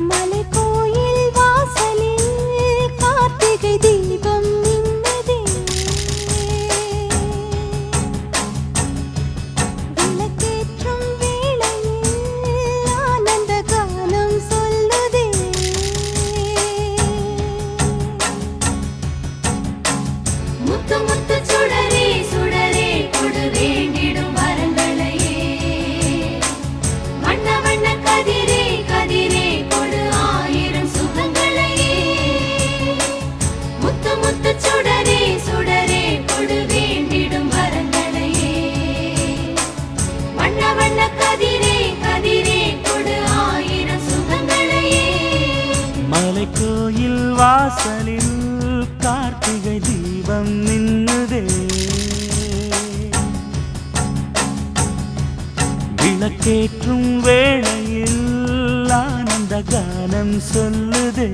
மலைக்கோயில் வாசலில் கார்த்திகை தீபம் மின்னுதே. விளக்கேற்றும் வேளையில் ஆனந்த கானம் சொல்லுதே. முத்து முத்து சுடரே சுடரே கொடு வேண்டிடும் வரங்களையே. வண்ண வண்ண கதிரே கதிரே கொடு ஆயிரம் சுகங்களையே. முத்து முத்து சுடரே சுடரே கொடு வேண்டிடும் வரங்களையே. வண்ண வண்ண கதிரே கதிரே கொடு ஆயிரம் சுகங்களையே. மலைக்கோயில் வாசலில் கார்த்திகை தீபம் மின்னுதே. விளக்கேற்றும் வேளையில் ஆனந்த கானம் சொல்லுதே.